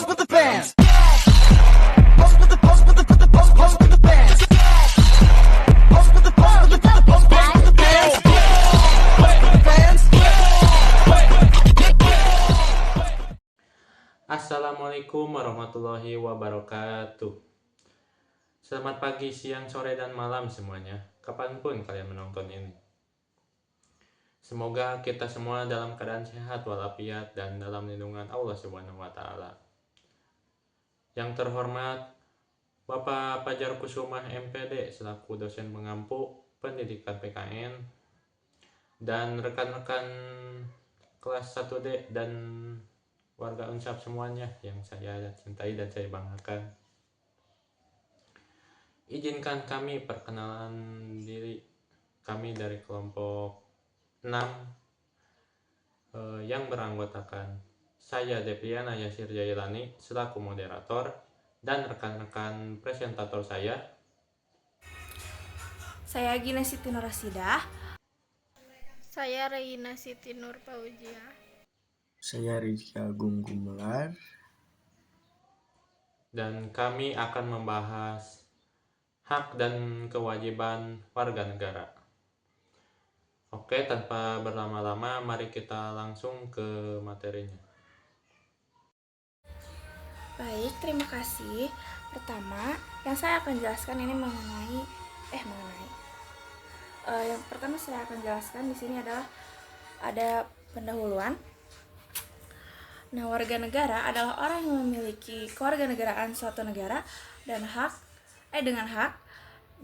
with the bands. Pose with the pose with the pose with the bands. Pose with the bands. Pose with the bands. Pose with the bands. Assalamualaikum warahmatullahi wabarakatuh. Selamat pagi, siang, sore, dan malam semuanya, kapanpun kalian menonton ini. Semoga kita semua dalam keadaan sehat walafiat dan dalam lindungan Allah Subhanahu wa Ta'ala. Yang terhormat Bapak Fajar Kusumah MPD selaku dosen pengampu pendidikan PKN dan rekan-rekan kelas 1D dan warga Unsab semuanya yang saya cintai dan saya banggakan. Izinkan kami perkenalan diri kami dari kelompok 6 yang beranggotakan saya Deviana Yasir Jailani selaku moderator dan rekan-rekan presentator saya Gina Siti Nur Rasidah. Saya Reina Siti Nur Paujia. Saya Rizky Agung Gumelar. dan kami akan membahas hak dan kewajiban warga negara. Oke, tanpa berlama-lama, mari kita langsung ke materinya. Baik, terima kasih. Pertama, yang saya akan jelaskan ini yang pertama saya akan jelaskan di sini adalah ada pendahuluan. Nah, warga negara adalah orang yang memiliki kewarganegaraan suatu negara dan dengan hak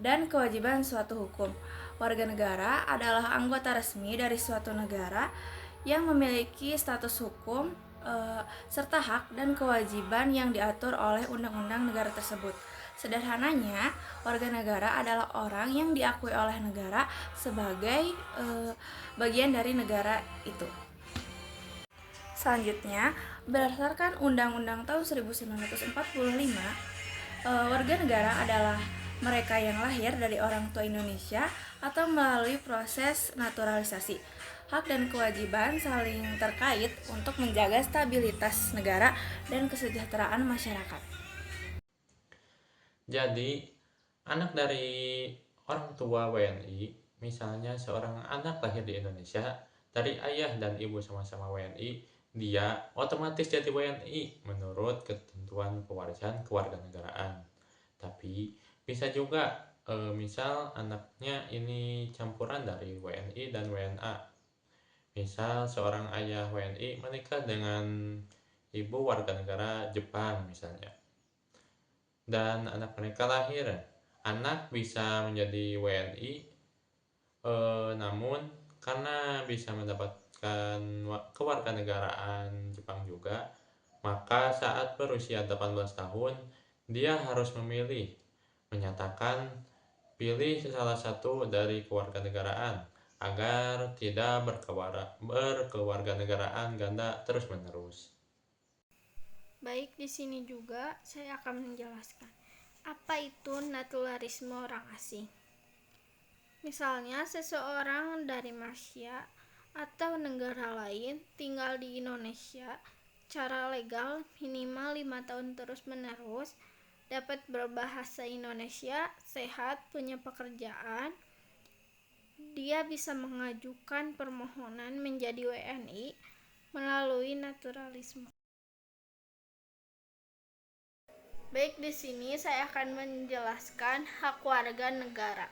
dan kewajiban suatu hukum. Warga negara adalah anggota resmi dari suatu negara yang memiliki status hukum serta hak dan kewajiban yang diatur oleh undang-undang negara tersebut. Sederhananya, warga negara adalah orang yang diakui oleh negara sebagai bagian dari negara itu. Selanjutnya, berdasarkan Undang-Undang tahun 1945, warga negara adalah mereka yang lahir dari orang tua Indonesia atau melalui proses naturalisasi. Hak dan kewajiban saling terkait untuk menjaga stabilitas negara dan kesejahteraan masyarakat. Jadi, anak dari orang tua WNI, misalnya seorang anak lahir di Indonesia dari ayah dan ibu sama-sama WNI, dia otomatis jadi WNI menurut ketentuan pewarisan kewarganegaraan. Tapi bisa juga misal anaknya ini campuran dari WNI dan WNA. Misal seorang ayah WNI menikah dengan ibu warga negara Jepang misalnya. Dan anak mereka lahir. Anak bisa menjadi WNI namun karena bisa mendapatkan kewarganegaraan Jepang juga, maka saat berusia 18 tahun dia harus menyatakan pilih salah satu dari kewarganegaraan agar tidak berkewarganegaraan ganda terus-menerus. Baik, di sini juga saya akan menjelaskan apa itu naturalisme orang asing. Misalnya, seseorang dari Malaysia atau negara lain tinggal di Indonesia secara legal minimal 5 tahun terus-menerus, dapat berbahasa Indonesia, sehat, punya pekerjaan, dia bisa mengajukan permohonan menjadi WNI melalui naturalisme. Baik, di sini saya akan menjelaskan hak warga negara.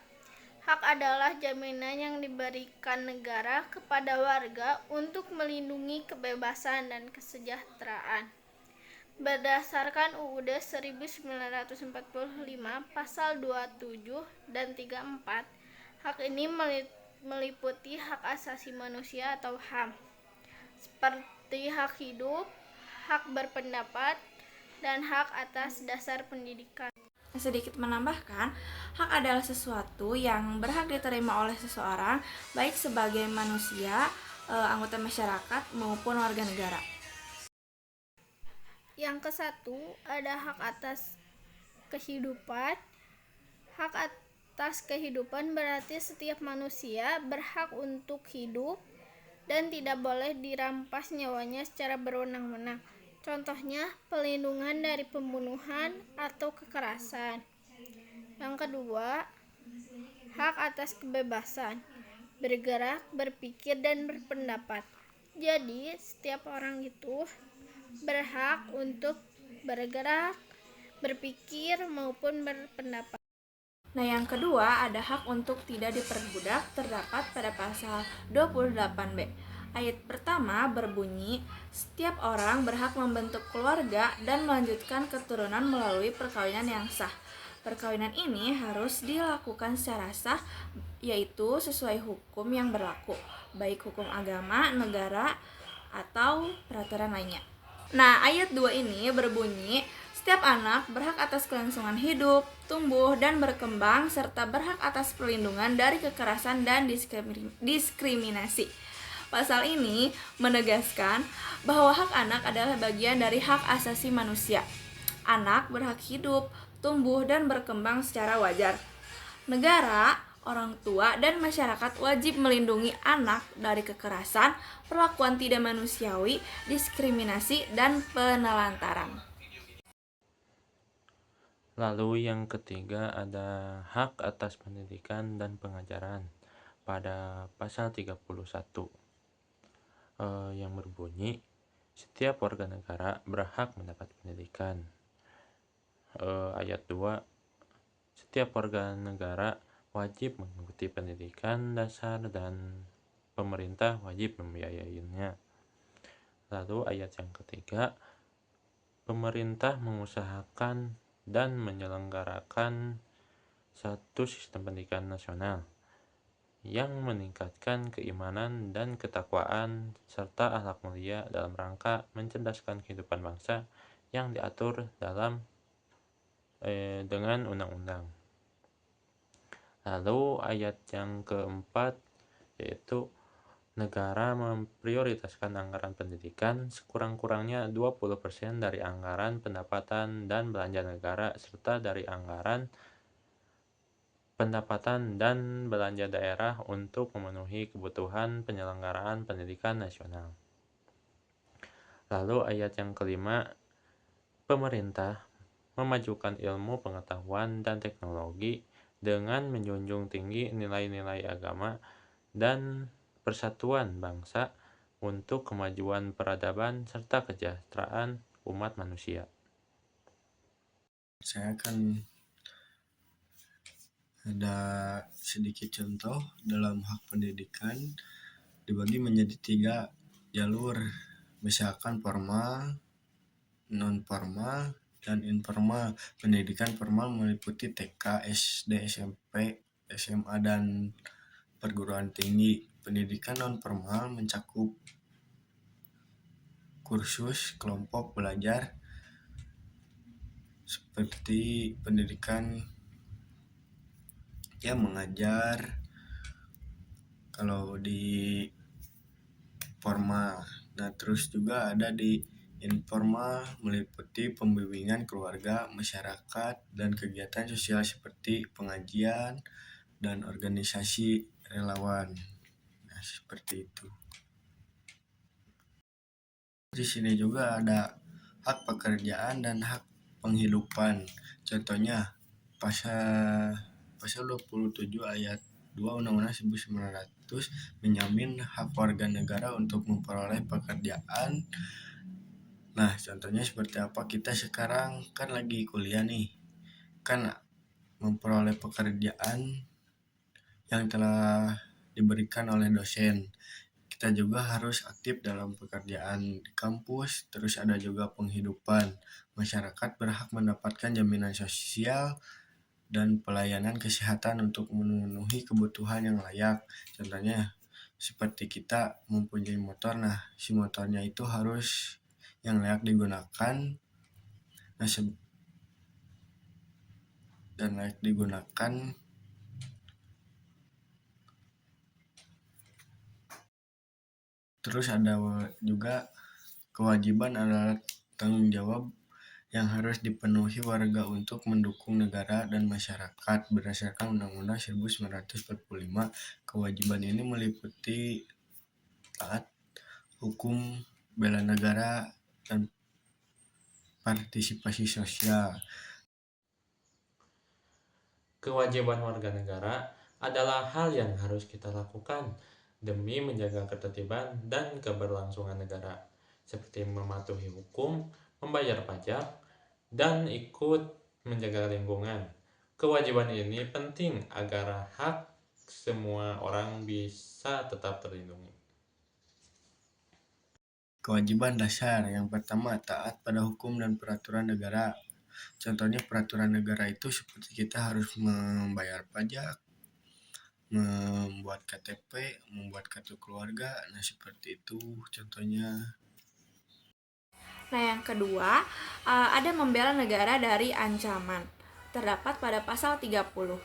Hak adalah jaminan yang diberikan negara kepada warga untuk melindungi kebebasan dan kesejahteraan. Berdasarkan UUD 1945 pasal 27 dan 34, hak ini meliputi hak asasi manusia atau HAM, seperti hak hidup, hak berpendapat, dan hak atas dasar pendidikan. Sedikit menambahkan, hak adalah sesuatu yang berhak diterima oleh seseorang, baik sebagai manusia, anggota masyarakat, maupun warga negara. Yang ke-1 ada hak atas kehidupan. Hak atas kehidupan berarti setiap manusia berhak untuk hidup dan tidak boleh dirampas nyawanya secara berwenang-wenang. Contohnya, pelindungan dari pembunuhan atau kekerasan. Yang kedua, hak atas kebebasan bergerak, berpikir, dan berpendapat. Jadi, setiap orang itu berhak untuk bergerak, berpikir, maupun berpendapat. Nah, yang kedua ada hak untuk tidak diperbudak terdapat pada pasal 28B. Ayat pertama berbunyi, setiap orang berhak membentuk keluarga dan melanjutkan keturunan melalui perkawinan yang sah. Perkawinan ini harus dilakukan secara sah, yaitu sesuai hukum yang berlaku, baik hukum agama, negara, atau peraturan lainnya. Nah, ayat 2 ini berbunyi, setiap anak berhak atas kelangsungan hidup, tumbuh, dan berkembang, serta berhak atas perlindungan dari kekerasan dan diskriminasi. Pasal ini menegaskan bahwa hak anak adalah bagian dari hak asasi manusia. Anak berhak hidup, tumbuh, dan berkembang secara wajar. Negara, orang tua, dan masyarakat wajib melindungi anak dari kekerasan, perlakuan tidak manusiawi, diskriminasi, dan penelantaran. Lalu yang ketiga ada hak atas pendidikan dan pengajaran pada pasal 31 yang berbunyi, setiap warga negara berhak mendapat pendidikan. Ayat 2, setiap warga negara wajib mengikuti pendidikan dasar dan pemerintah wajib membiayainya. Lalu ayat yang ketiga, pemerintah mengusahakan dan menyelenggarakan satu sistem pendidikan nasional yang meningkatkan keimanan dan ketakwaan serta akhlak mulia dalam rangka mencerdaskan kehidupan bangsa yang diatur dengan undang-undang. Lalu ayat yang keempat yaitu negara memprioritaskan anggaran pendidikan sekurang-kurangnya 20% dari anggaran pendapatan dan belanja negara serta dari anggaran pendapatan dan belanja daerah untuk memenuhi kebutuhan penyelenggaraan pendidikan nasional. Lalu ayat yang kelima, pemerintah memajukan ilmu pengetahuan dan teknologi dengan menjunjung tinggi nilai-nilai agama dan persatuan bangsa untuk kemajuan peradaban serta kesejahteraan umat manusia. Saya akan ada sedikit contoh dalam hak pendidikan dibagi menjadi 3 jalur, misalkan formal, non formal, dan informal. Pendidikan formal meliputi TK, SD, SMP, SMA, dan perguruan tinggi. Pendidikan non formal mencakup kursus kelompok belajar seperti pendidikan yang mengajar kalau di formal. Nah, terus juga ada di informal meliputi pembimbingan keluarga, masyarakat, dan kegiatan sosial seperti pengajian dan organisasi relawan. Nah, seperti itu. Di sini juga ada hak pekerjaan dan hak penghidupan. Contohnya pasal 27 ayat 2 Undang-Undang 1900 menjamin hak warga negara untuk memperoleh pekerjaan. Nah, contohnya seperti apa? Kita sekarang kan lagi kuliah nih, kan memperoleh pekerjaan yang telah diberikan oleh dosen. Kita juga harus aktif dalam pekerjaan di kampus, terus ada juga penghidupan. Masyarakat berhak mendapatkan jaminan sosial dan pelayanan kesehatan untuk memenuhi kebutuhan yang layak. Contohnya seperti kita mempunyai motor, nah si motornya itu harus yang layak digunakan, dan layak digunakan. Terus ada juga kewajiban adalah tanggung jawab yang harus dipenuhi warga untuk mendukung negara dan masyarakat berdasarkan Undang-Undang 1945. Kewajiban ini meliputi taat hukum, bela negara, dan partisipasi sosial. Kewajiban warga negara adalah hal yang harus kita lakukan demi menjaga ketertiban dan keberlangsungan negara, seperti mematuhi hukum, membayar pajak, dan ikut menjaga lingkungan. Kewajiban ini penting agar hak semua orang bisa tetap terlindungi. Kewajiban dasar yang pertama, taat pada hukum dan peraturan negara. Contohnya peraturan negara itu seperti kita harus membayar pajak, membuat KTP, membuat kartu keluarga. Nah, seperti itu contohnya. Nah, yang kedua, ada membela negara dari ancaman. Terdapat pada pasal 30.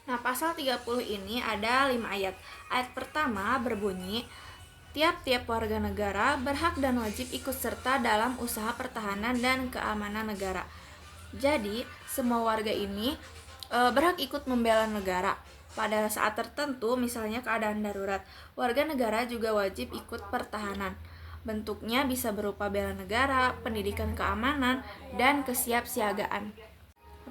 Nah, pasal 30 ini ada 5 ayat. Ayat pertama berbunyi, tiap-tiap warga negara berhak dan wajib ikut serta dalam usaha pertahanan dan keamanan negara. Jadi, semua warga ini berhak ikut membela negara. Pada saat tertentu, misalnya keadaan darurat, warga negara juga wajib ikut pertahanan. Bentuknya bisa berupa bela negara, pendidikan keamanan, dan kesiapsiagaan.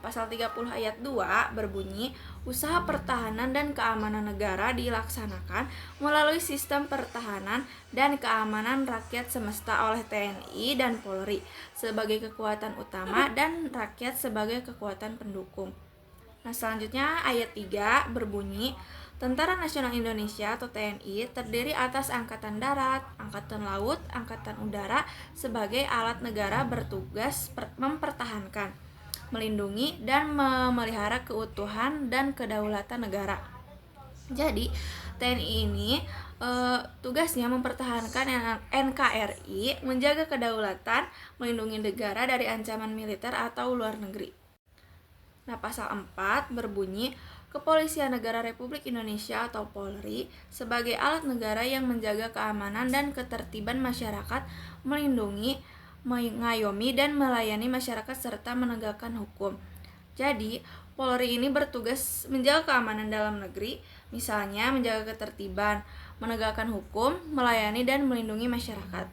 Pasal 30 ayat 2 berbunyi, usaha pertahanan dan keamanan negara dilaksanakan melalui sistem pertahanan dan keamanan rakyat semesta oleh TNI dan Polri sebagai kekuatan utama dan rakyat sebagai kekuatan pendukung. Nah, selanjutnya ayat 3 berbunyi, Tentara Nasional Indonesia atau TNI terdiri atas Angkatan Darat, Angkatan Laut, Angkatan Udara sebagai alat negara bertugas mempertahankan, melindungi, dan memelihara keutuhan dan kedaulatan negara. Jadi, TNI ini tugasnya mempertahankan NKRI, menjaga kedaulatan, melindungi negara dari ancaman militer atau luar negeri. Nah, pasal 4 berbunyi, Kepolisian Negara Republik Indonesia atau Polri sebagai alat negara yang menjaga keamanan dan ketertiban masyarakat, melindungi, mengayomi, dan melayani masyarakat serta menegakkan hukum. Jadi, Polri ini bertugas menjaga keamanan dalam negeri, misalnya menjaga ketertiban, menegakkan hukum, melayani, dan melindungi masyarakat.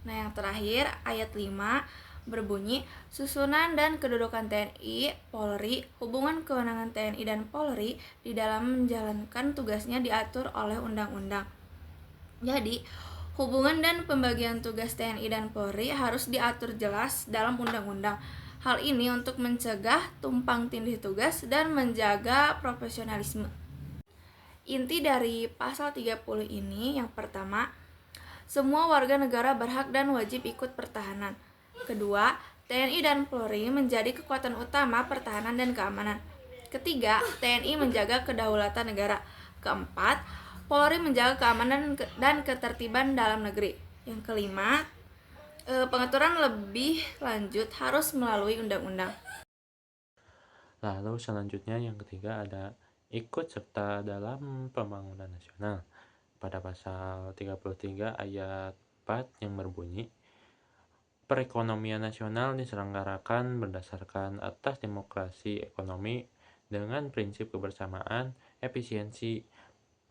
Nah, yang terakhir, ayat 5 berbunyi, susunan dan kedudukan TNI, Polri, hubungan kewenangan TNI dan Polri di dalam menjalankan tugasnya diatur oleh undang-undang. Jadi, hubungan dan pembagian tugas TNI dan Polri harus diatur jelas dalam undang-undang. Hal ini untuk mencegah tumpang tindih tugas dan menjaga profesionalisme. Inti dari pasal 30 ini, yang pertama, semua warga negara berhak dan wajib ikut pertahanan. Kedua, TNI dan Polri menjadi kekuatan utama pertahanan dan keamanan. Ketiga, TNI menjaga kedaulatan negara. Keempat, Polri menjaga keamanan dan ketertiban dalam negeri. Yang kelima, pengaturan lebih lanjut harus melalui undang-undang. Lalu selanjutnya yang ketiga ada ikut serta dalam pembangunan nasional. Pada pasal 33 ayat 4 yang berbunyi, perekonomian nasional diselenggarakan berdasarkan atas demokrasi ekonomi dengan prinsip kebersamaan, efisiensi,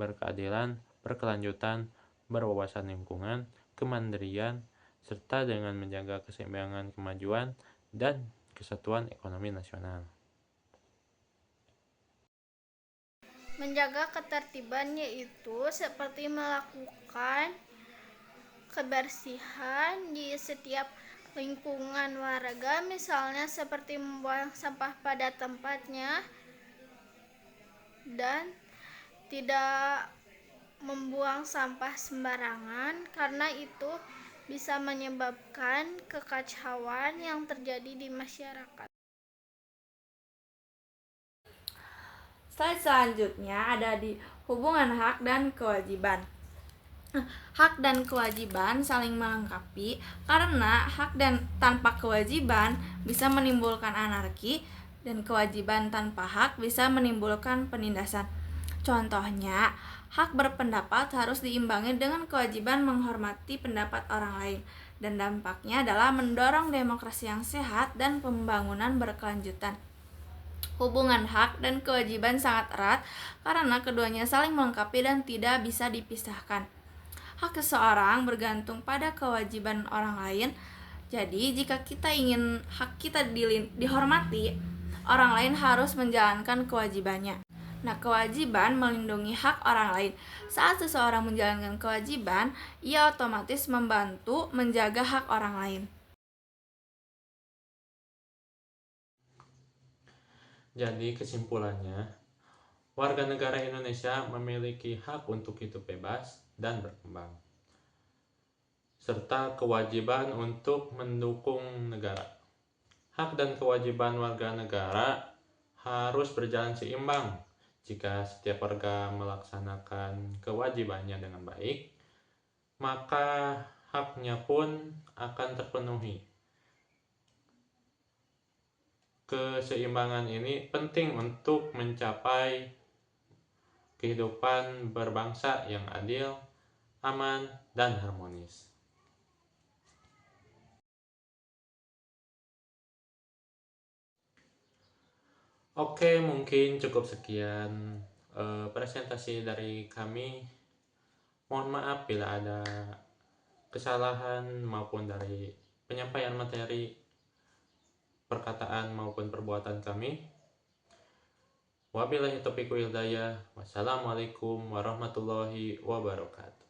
berkeadilan, berkelanjutan, berwawasan lingkungan, kemandirian, serta dengan menjaga keseimbangan kemajuan dan kesatuan ekonomi nasional. Menjaga ketertiban yaitu seperti melakukan kebersihan di setiap lingkungan warga, misalnya seperti membuang sampah pada tempatnya dan tidak membuang sampah sembarangan, karena itu bisa menyebabkan kekacauan yang terjadi di masyarakat. Slide selanjutnya ada di hubungan hak dan kewajiban. Hak dan kewajiban saling melengkapi karena hak dan tanpa kewajiban bisa menimbulkan anarki dan kewajiban tanpa hak bisa menimbulkan penindasan. Contohnya, hak berpendapat harus diimbangi dengan kewajiban menghormati pendapat orang lain, dan dampaknya adalah mendorong demokrasi yang sehat dan pembangunan berkelanjutan. Hubungan hak dan kewajiban sangat erat karena keduanya saling melengkapi dan tidak bisa dipisahkan. Hak seseorang bergantung pada kewajiban orang lain. Jadi, jika kita ingin hak kita dihormati, orang lain harus menjalankan kewajibannya. Nah, kewajiban melindungi hak orang lain. Saat seseorang menjalankan kewajiban, ia otomatis membantu menjaga hak orang lain. Jadi kesimpulannya, warga negara Indonesia memiliki hak untuk hidup bebas dan berkembang, serta kewajiban untuk mendukung negara. Hak dan kewajiban warga negara harus berjalan seimbang. Jika setiap warga melaksanakan kewajibannya dengan baik, maka haknya pun akan terpenuhi. Keseimbangan ini penting untuk mencapai kehidupan berbangsa yang adil, aman, dan harmonis. Oke, mungkin cukup sekian presentasi dari kami. Mohon maaf bila ada kesalahan maupun dari penyampaian materi, perkataan maupun perbuatan kami. Wabillahi taufiq wal hidayah. Wassalamualaikum warahmatullahi wabarakatuh.